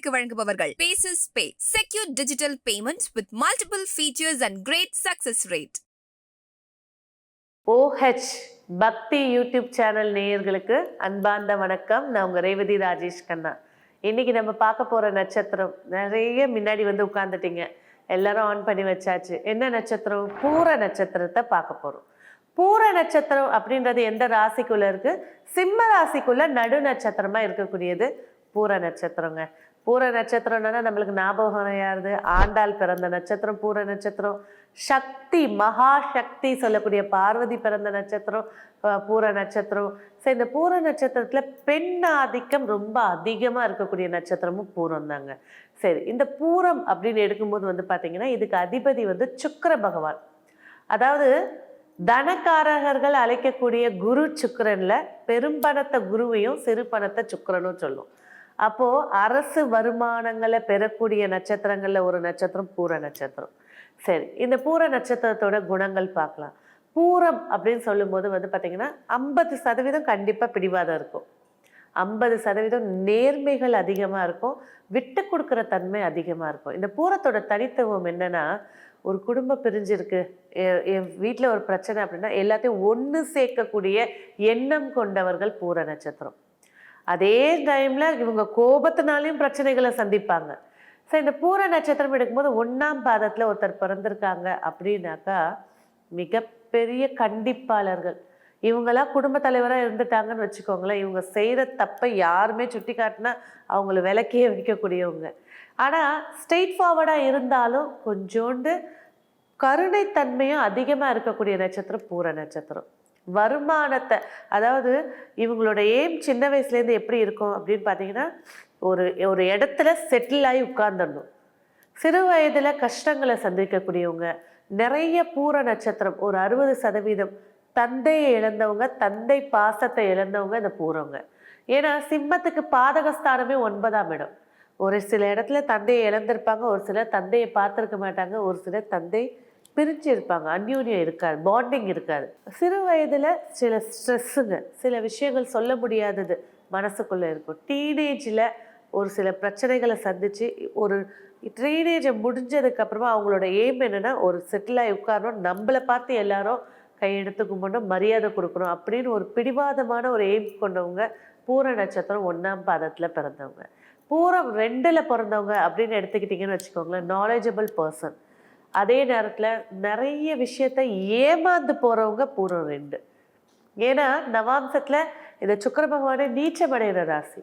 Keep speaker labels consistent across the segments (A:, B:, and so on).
A: உங்களுக்கு வழங்குபவர்கள் Bases Pay, secure digital payments with multiple features and great success rate.
B: OH Bhakti YouTube channel நேயர்களுக்கு அன்பார்ந்த வணக்கம். நான் உங்க ரேவதி ராஜேஷ் கண்ணா. இன்னைக்கு நம்ம பார்க்க போற நட்சத்திரம், நிறைய முன்னாடி வந்து உட்கார்ந்துட்டீங்க, எல்லாரும் ஆன் பண்ணி வச்சாச்சு. என்ன நட்சத்திரம்? பூர நட்சத்திரத்தை பார்க்க போறோம். பூர நட்சத்திரம் அப்படின்றது எந்த ராசிக்குள்ள இருக்கு? சிம்ம ராசிக்குள்ள நடு நட்சத்திரமா இருக்கக்கூடியது பூர நட்சத்திரங்க. பூர நட்சத்திரம்னா நம்மளுக்கு ஞாபகம் யாருது? ஆண்டாள் பிறந்த நட்சத்திரம் பூர நட்சத்திரம். சக்தி, மகா சக்தி சொல்லக்கூடிய பார்வதி பிறந்த நட்சத்திரம் பூர நட்சத்திரம். சரி, இந்த பூர நட்சத்திரத்துல பெண் ஆதிக்கம் ரொம்ப அதிகமா இருக்கக்கூடிய நட்சத்திரமும் பூரம் தாங்க. சரி, இந்த பூரம் அப்படின்னு எடுக்கும்போது வந்து பாத்தீங்கன்னா இதுக்கு அதிபதி வந்து சுக்கிர பகவான். அதாவது தனக்காரகர்கள் அழைக்கக்கூடிய குரு சுக்கிரன்ல பெரும்பணத்தை குருவையும் சிறு பணத்தை சுக்கிரனும் சொல்லும். அப்போ அரசு வருமானங்களை பெறக்கூடிய நட்சத்திரங்கள்ல ஒரு நட்சத்திரம் பூர நட்சத்திரம். சரி, இந்த பூர நட்சத்திரத்தோட குணங்கள் பார்க்கலாம். பூரம் அப்படின்னு சொல்லும் போது வந்து பாத்தீங்கன்னா 50% கண்டிப்பா பிடிவாதம் இருக்கும், 50% நேர்மைகள் அதிகமா இருக்கும், விட்டு கொடுக்குற தன்மை அதிகமா இருக்கும். இந்த பூரத்தோட தனித்துவம் என்னன்னா, ஒரு குடும்பம் பிரிஞ்சிருக்கு, என் வீட்டில் ஒரு பிரச்சனை அப்படின்னா எல்லாத்தையும் ஒன்று சேர்க்கக்கூடிய எண்ணம் கொண்டவர்கள் பூர நட்சத்திரம். அதே டைம்ல இவங்க கோபத்தினாலையும் பிரச்சனைகளை சந்திப்பாங்க. ஸோ இந்த பூர நட்சத்திரம் எடுக்கும்போது 1ஆம் பாதத்துல ஒருத்தர் பிறந்திருக்காங்க அப்படின்னாக்கா மிகப்பெரிய கண்டிப்பாளர்கள். இவங்கெல்லாம் குடும்ப தலைவராக இருந்துட்டாங்கன்னு வச்சுக்கோங்களேன், இவங்க செய்கிற தப்பை யாருமே சுட்டி காட்டினா அவங்கள விலக்கியே வைக்கக்கூடியவங்க. ஆனால் ஸ்ட்ரெயிட் ஃபார்வர்டாக இருந்தாலும் கொஞ்சோண்டு கருணைத்தன்மையும் அதிகமாக இருக்கக்கூடிய நட்சத்திரம் பூர நட்சத்திரம். வருமானத்தை, அதாவது இவங்களோட எய்ம் சின்ன வயசுலேருந்து எப்படி இருக்கும் அப்படின்னு பார்த்தீங்கன்னா, ஒரு ஒரு இடத்துல செட்டில் ஆகி உட்கார்ந்துடணும். சிறு வயதில் கஷ்டங்களை சந்திக்கக்கூடியவங்க நிறைய பூர நட்சத்திரம். ஒரு 60% தந்தையை இழந்தவங்க, தந்தை பாசத்தை இழந்தவங்க இந்த பூரவங்க. ஏன்னா சிம்மத்துக்கு பாதகஸ்தானமே 9ஆம் இடம். ஒரு சில இடத்துல தந்தையை இழந்திருப்பாங்க, ஒரு சிலர் தந்தையை பார்த்துருக்க மாட்டாங்க, ஒரு சிலர் தந்தை பிரிஞ்சு இருப்பாங்க, அந்யோன்யம் இருக்காது, பாண்டிங் இருக்காது. சிறு வயதுல சில ஸ்ட்ரெஸ்ஸுங்க, சில விஷயங்கள் சொல்ல முடியாதது மனசுக்குள்ள இருக்கும். டீனேஜில் ஒரு சில பிரச்சனைகளை சந்திச்சு, ஒரு டீனேஜை முடிஞ்சதுக்கு அப்புறமா அவங்களோட எய்ம் என்னன்னா, ஒரு செட்டிலாகி உட்காரணும், நம்மளை பார்த்து எல்லாரும் கையெடுத்து கும்பிடணும், மரியாதை கொடுக்கணும் அப்படின்னு ஒரு பிடிவாதமான ஒரு எய்ம் கொண்டவங்க பூர நட்சத்திரம் 1ஆம் பாதத்துல பிறந்தவங்க. பூரம் 2ல் பிறந்தவங்க அப்படின்னு எடுத்துக்கிட்டிங்கன்னு வச்சுக்கோங்களேன், நாலேஜபிள் பர்சன். அதே நேரத்தில் நிறைய விஷயத்த ஏமாந்து போகிறவங்க பூரம் 2. ஏன்னா நவாம்சத்தில் இந்த சுக்கிர பகவானே நீச்சமடைகிற ராசி.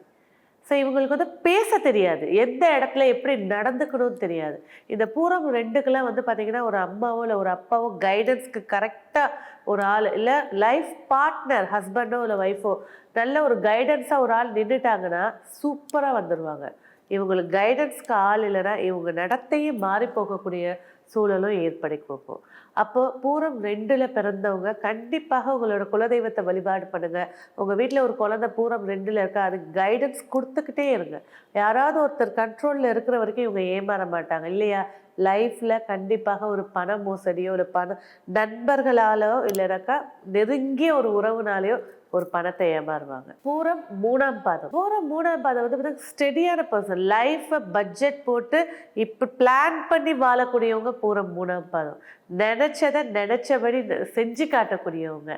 B: ஸோ இவங்களுக்கு வந்து பேச தெரியாது, எந்த இடத்துல எப்படி நடந்துக்கணும்னு தெரியாது. இந்த பூரம் 2க்கெல்லாம் வந்து பார்த்திங்கன்னா ஒரு அம்மாவோ இல்லை ஒரு அப்பாவோ கைடன்ஸ்க்கு கரெக்டாக ஒரு ஆள், இல்லை லைஃப் பார்ட்னர் ஹஸ்பண்டோ இல்லை ஒய்ஃபோ நல்ல ஒரு கைடன்ஸாக ஒரு ஆள் நின்றுட்டாங்கன்னா சூப்பராக வந்துடுவாங்க. இவங்களுக்கு கைடன்ஸ்க்கு ஆள் இல்லைன்னா இவங்க நடத்தையே மாறி போகக்கூடிய சூழலும் ஏற்படி போகும். அப்போ பூரம் 2ல் பிறந்தவங்க கண்டிப்பாக உங்களோட குலதெய்வத்தை வழிபாடு பண்ணுங்க. உங்கள் வீட்டில் ஒரு குழந்தை பூரம் 2ல் இருக்கா, அதுக்கு கைடன்ஸ் கொடுத்துக்கிட்டே இருங்க. யாராவது ஒருத்தர் கண்ட்ரோலில் இருக்கிற வரைக்கும் இவங்க ஏமாற மாட்டாங்க இல்லையா? லைஃப்பில் கண்டிப்பாக ஒரு பண மோசடியோ இல்லை நண்பர்களாலோ இல்லைனாக்கா நெருங்கிய ஒரு உறவுனாலேயோ ஒரு பணத்தை ஏமாறுவாங்க. பூரம் 3ஆம் பாதம். பூரம் 3ஆம் பாதம் வந்து ஸ்டெடியான பர்சன், லைஃப்பை பட்ஜெட் போட்டு இப்போ பிளான் பண்ணி வாழக்கூடியவங்க பூரம் 3ஆம் பாதம். நினைச்சதை நினைச்சபடி செஞ்சு காட்டக்கூடியவங்க.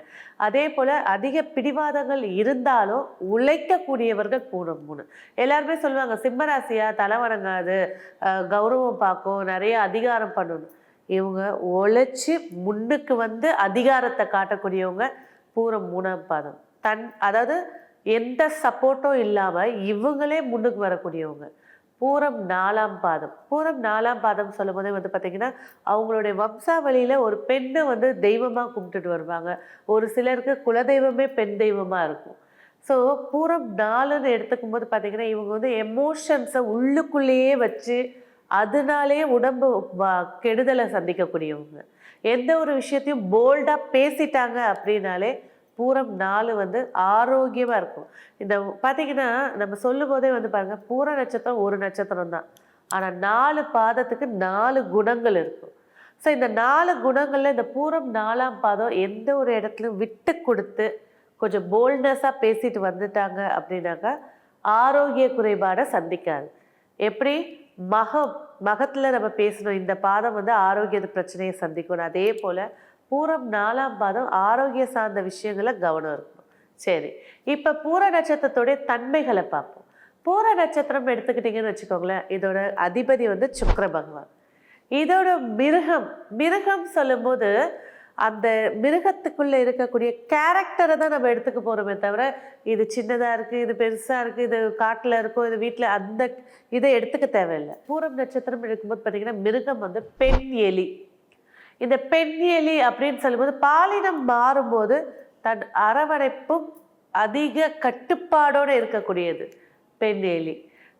B: அதே போல் அதிக பிடிவாதங்கள் இருந்தாலும் உழைக்கக்கூடியவர்கள் பூரம் 3. எல்லாருமே சொல்லுவாங்க சிம்மராசியா தலை வணங்காது, கௌரவம் பார்க்கும், நிறைய அதிகாரம் பண்ணணும். இவங்க உழைச்சி முன்னுக்கு வந்து அதிகாரத்தை காட்டக்கூடியவங்க பூரம் 3ஆம் பாதம். அதாவது எந்த சப்போர்ட்டும் இல்லாமல் இவங்களே முன்னுக்கு வரக்கூடியவங்க பூரம் 4ஆம் பாதம். பூரம் 4ஆம் பாதம் சொல்லும் போதே வந்து பார்த்தீங்கன்னா அவங்களுடைய வம்சாவளியில் ஒரு பெண்ணை வந்து தெய்வமாக கும்பிட்டுட்டு வருவாங்க. ஒரு சிலருக்கு குலதெய்வமே பெண் தெய்வமாக இருக்கும். ஸோ பூரம் 4ன்னு எடுத்துக்கும் போது பார்த்தீங்கன்னா இவங்க வந்து எமோஷன்ஸை உள்ளுக்குள்ளேயே வச்சு அதனாலேயே உடம்பு கெடுதலை சந்திக்கக்கூடியவங்க. எந்த ஒரு விஷயத்தையும் போல்டாக பேசிட்டாங்க அப்படின்னாலே பூரம் 4 வந்து ஆரோக்கியமாக இருக்கும். இந்த பார்த்தீங்கன்னா நம்ம சொல்லும் போதே வந்து பாருங்கள், பூர நட்சத்திரம் ஒரு நட்சத்திரம் தான், ஆனால் 4 பாதத்துக்கு 4 குணங்கள் இருக்கும். ஸோ இந்த 4 குணங்களில் இந்த பூரம் 4ஆம் பாதம் எந்த ஒரு இடத்துலையும் விட்டு கொடுத்து கொஞ்சம் போல்ட்னஸாக பேசிட்டு வந்துட்டாங்க அப்படின்னாக்கா ஆரோக்கிய குறைபாடை சந்திக்காது. எப்படி மகத்துல நம்ம பேசணும், இந்த பாதம் வந்து ஆரோக்கிய பிரச்சனையை சந்திக்கணும். அதே போல பூரம் 4ஆம் பாதம் ஆரோக்கிய சார்ந்த விஷயங்கள கவனம் இருக்கணும். சரி, இப்ப பூர நட்சத்திரத்துடைய தன்மைகளை பார்ப்போம். பூர நட்சத்திரம் எடுத்துக்கிட்டீங்கன்னு வச்சுக்கோங்களேன், இதோட அதிபதி வந்து சுக்கிர பகவான். இதோட மிருகம் சொல்லும்போது அந்த மிருகத்துக்குள்ள இருக்கக்கூடிய கேரக்டரை தான் நம்ம எடுத்துக்க போறோமே தவிர, இது சின்னதா இருக்கு, இது பெருசா இருக்கு, இது காட்டுல இருக்கும், இது வீட்டுல, அந்த இதை எடுத்துக்க தேவையில்லை. பூரம் நட்சத்திரம் எடுக்கும்போது பார்த்தீங்கன்னா மிருகம் வந்து பெண் எலி. இந்த பெண் எலி அப்படின்னு சொல்லும்போது பாலினம் மாறும்போது தன் அரவணைப்பும் அதிக கட்டுப்பாடோடு இருக்கக்கூடியது பெண் எலி.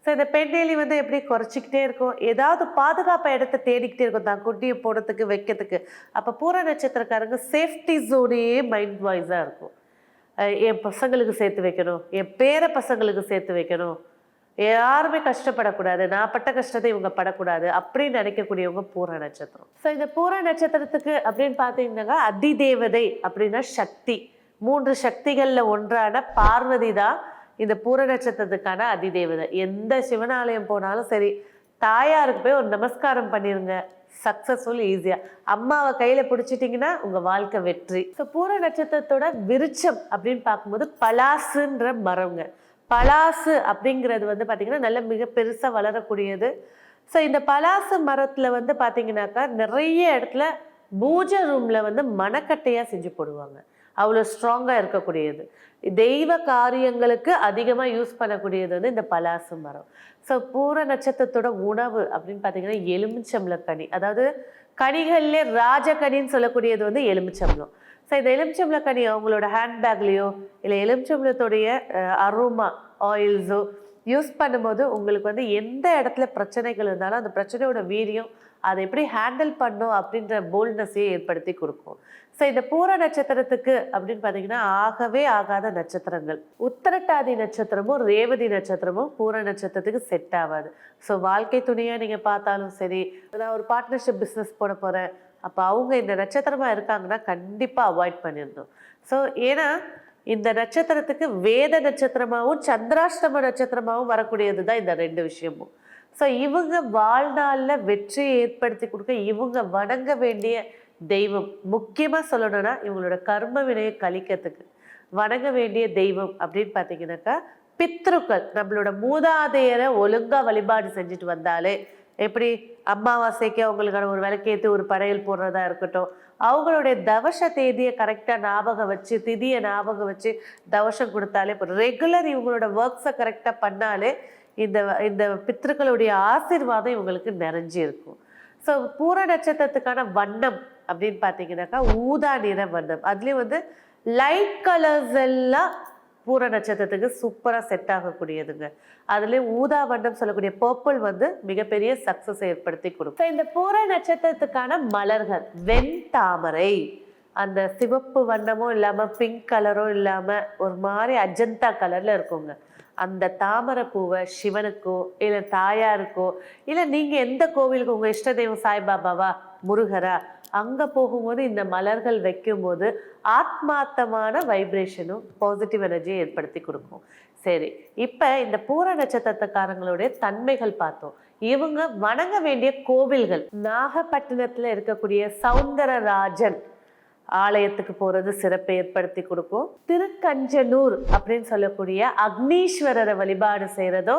B: ஸோ இந்த பெண் எலி வந்து எப்படி குறைச்சிக்கிட்டே இருக்கும், ஏதாவது பாதுகாப்பை இடத்த தேடிக்கிட்டே இருக்கும் தான் குட்டியை போடுறதுக்கு வைக்கிறதுக்கு. அப்போ பூர நட்சத்திரக்காரங்க சேஃப்டி ஜோனையே மைண்ட் வாய்ஸாக இருக்கும். என் பசங்களுக்கு சேர்த்து வைக்கணும், என் பேர பசங்களுக்கு சேர்த்து வைக்கணும், யாருமே கஷ்டப்படக்கூடாது, நான் பட்ட கஷ்டத்தை இவங்க படக்கூடாது அப்படின்னு நினைக்கக்கூடியவங்க பூர நட்சத்திரம். ஸோ இந்த பூர நட்சத்திரத்துக்கு அப்படின்னு பார்த்தீங்கன்னா அதிதேவதை அப்படின்னா சக்தி. 3 சக்திகளில் ஒன்றான பார்வதி தான் இந்த பூர நட்சத்திரத்துக்கான அதிதேவதை. எந்த சிவனாலயம் போனாலும் சரி, தாயாருக்கு போய் ஒரு நமஸ்காரம் பண்ணிருங்க, சக்சஸ்ஃபுல், ஈஸியா. அம்மாவை கையில பிடிச்சிட்டிங்கன்னா உங்க வாழ்க்கை வெற்றி. ஸோ பூர நட்சத்திரத்தோட விருட்சம் அப்படின்னு பார்க்கும்போது பலாசுன்ற மரங்க. பலாசு அப்படிங்கிறது வந்து பார்த்தீங்கன்னா நல்ல மிக பெருசா வளரக்கூடியது. ஸோ இந்த பலாசு மரத்துல வந்து பார்த்தீங்கன்னாக்கா நிறைய இடத்துல பூஜை ரூம்ல வந்து மணக்கட்டையா செஞ்சு போடுவாங்க. அவ்வளோ ஸ்ட்ராங்காக இருக்கக்கூடியது. தெய்வ காரியங்களுக்கு அதிகமாக யூஸ் பண்ணக்கூடியது வந்து இந்த பலாசு மரம். ஸோ பூர நட்சத்திரத்தோட உணவு அப்படின்னு பார்த்தீங்கன்னா எலுமிச்சம்பழக்கனி. அதாவது கனிகள்லேயே ராஜகனின்னு சொல்லக்கூடியது வந்து எலுமிச்சம்பழம். ஸோ இந்த எலுமிச்சம்பழக்கனி அவங்களோட ஹேண்ட்பேக்லேயோ இல்லை எலுமிச்சம்பழத்தோடைய அரோமா ஆயில்ஸோ யூஸ் பண்ணும்போது உங்களுக்கு வந்து எந்த இடத்துல பிரச்சனைகள் இருந்தாலும் அந்த பிரச்சனையோட வீரியம் அதை எப்படி ஹேண்டில் பண்ணும் அப்படின்ற போல்ட்னஸையே ஏற்படுத்தி கொடுக்கும். ஸோ இந்த பூர நட்சத்திரத்துக்கு அப்படின்னு பார்த்தீங்கன்னா ஆகவே ஆகாத நட்சத்திரங்கள் உத்திரட்டாதி நட்சத்திரமும் ரேவதி நட்சத்திரமும் பூர நட்சத்திரத்துக்கு செட் ஆகாது. ஸோ வாழ்க்கை துணையாக நீங்கள் பார்த்தாலும் சரி, நான் ஒரு பார்ட்னர்ஷிப் பிஸ்னஸ் போட போகிறேன், அப்போ அவங்க இந்த நட்சத்திரமாக இருக்காங்கன்னா கண்டிப்பாக அவாய்ட் பண்ணிடணும். ஸோ ஏன்னா இந்த நட்சத்திரத்துக்கு வேத நட்சத்திரமாகவும் சந்திராஷ்டம நட்சத்திரமாகவும் வரக்கூடியது தான் இந்த 2 விஷயமும். ஸோ இவங்க வாழ்நாளில் வெற்றியை ஏற்படுத்தி கொடுக்க இவங்க வணங்க வேண்டிய தெய்வம், முக்கியமாக சொல்லணும்னா இவங்களோட கர்ம வினையை கழிக்கிறதுக்கு வணங்க வேண்டிய தெய்வம் அப்படின்னு பார்த்தீங்கன்னாக்கா பித்ருக்கள். நம்மளோட மூதாதையரை ஒழுங்காக வழிபாடு செஞ்சுட்டு வந்தாலே, எப்படி அமாவாசைக்கு அவங்களுக்கான ஒரு விளக்கேற்றி ஒரு படையல் போடுறதா இருக்கட்டும், அவங்களுடைய தவச தேதியை கரெக்டாக ஞாபகம் வச்சு, திதியை ஞாபகம் வச்சு தவசம் கொடுத்தாலே, இப்போ ரெகுலர் இவங்களோட ஒர்க்ஸை கரெக்டாக பண்ணாலே இந்த இந்த பித்ருக்களுடைய ஆசீர்வாதம் இவங்களுக்கு நிறைஞ்சி இருக்கும். ஸோ பூர நட்சத்திரத்துக்கான வண்ணம் அப்படின்னு பார்த்தீங்கன்னாக்கா ஊதா நிற வண்ணம். அதுலேயும் வந்து லைட் கலர்ஸ் எல்லாம் பூர நட்சத்திரத்துக்கு சூப்பராக செட் ஆகக்கூடியதுங்க. அதுலேயும் ஊதா வண்ணம் சொல்லக்கூடிய பர்பிள் வந்து மிகப்பெரிய சக்ஸஸ் ஏற்படுத்தி கொடுக்கும். இந்த பூர நட்சத்திரத்துக்கான மலர்கள் வெண்தாமரை. அந்த சிவப்பு வண்ணமும் இல்லாமல் பிங்க் கலரும் இல்லாமல் ஒரு மாதிரி அஜந்தா கலரில் இருக்குங்க. அந்த தாமரை பூவை சிவனுக்கோ இல்லை தாயாருக்கோ இல்லை நீங்கள் எந்த கோவிலுக்கு உங்கள் இஷ்ட தெய்வம் சாய்பாபாவா முருகரா அங்கே போகும்போது இந்த மலர்கள் வைக்கும்போது ஆத்மார்த்தமான வைப்ரேஷனும் பாசிட்டிவ் எனர்ஜியை ஏற்படுத்தி கொடுக்கும். சரி, இப்போ இந்த பூர நட்சத்திரக்காரங்களுடைய தன்மைகள் பார்த்தோம். இவங்க வணங்க வேண்டிய கோவில்கள், நாகப்பட்டினத்தில் இருக்கக்கூடிய சௌந்தரராஜன் ஆலயத்துக்கு போறது சிறப்பை ஏற்படுத்தி கொடுக்கும். திருக்கஞ்சனூர் அப்படின்னு சொல்லக்கூடிய அக்னீஸ்வரரை வழிபாடு செய்யறதோ,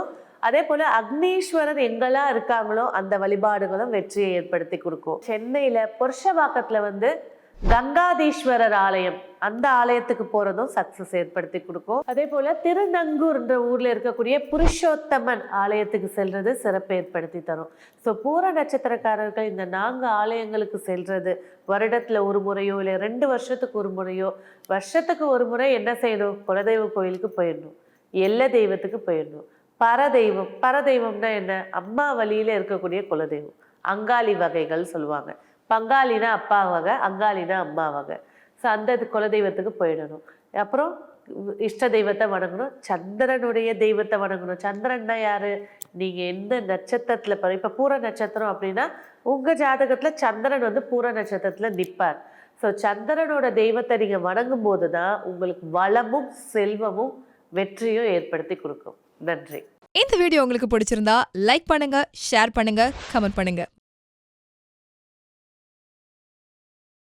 B: அதே போல அக்னீஸ்வரர் எங்கெல்லாம் இருக்காங்களோ அந்த வழிபாடுகளும் வெற்றியை ஏற்படுத்தி கொடுக்கும். சென்னையில புருஷவாக்கத்துல வந்து கங்காதீஸ்வரர் ஆலயம், அந்த ஆலயத்துக்கு போறதும் சக்சஸ் ஏற்படுத்தி கொடுக்கும். அதே போல திருநங்கூர்ன்ற ஊர்ல இருக்கக்கூடிய புருஷோத்தமன் ஆலயத்துக்கு செல்றது சிறப்பை ஏற்படுத்தி தரும். ஸோ பூர நட்சத்திரக்காரர்கள் இந்த 4 ஆலயங்களுக்கு செல்றது வருடத்துல ஒரு முறையோ இல்லை 2 வருஷத்துக்கு ஒரு முறையோ, வருஷத்துக்கு ஒரு முறை என்ன செய்யணும், குலதெய்வ கோயிலுக்கு போயிடணும், எல்ல தெய்வத்துக்கு போயிடணும். பரதெய்வம்னா என்ன, அம்மா வழியில இருக்கக்கூடிய குலதெய்வம். அங்காளி வகைகள் சொல்லுவாங்க. பங்காளினா அப்பா வகை, அங்காளினா அம்மா வகை. ஸோ அந்த குலதெய்வத்துக்கு போயிடணும். அப்புறம் இஷ்ட தெய்வத்தை வணங்கணும், சந்திரனுடைய தெய்வத்தை வணங்கணும். சந்திரன்னா யாரு, நீங்க எந்த நட்சத்திரத்துல இப்போ பூர நட்சத்திரம் அப்படின்னா உங்க ஜாதகத்துல சந்திரன் வந்து பூர நட்சத்திரத்துல நிற்பார். ஸோ சந்திரனோட தெய்வத்தை நீங்க வணங்கும் போதுதான் உங்களுக்கு வளமும் செல்வமும் வெற்றியும் ஏற்படுத்தி கொடுக்கும். நன்றி.
C: இந்த வீடியோ உங்களுக்கு பிடிச்சிருந்தா லைக் பண்ணுங்க, ஷேர் பண்ணுங்க, கமெண்ட் பண்ணுங்க.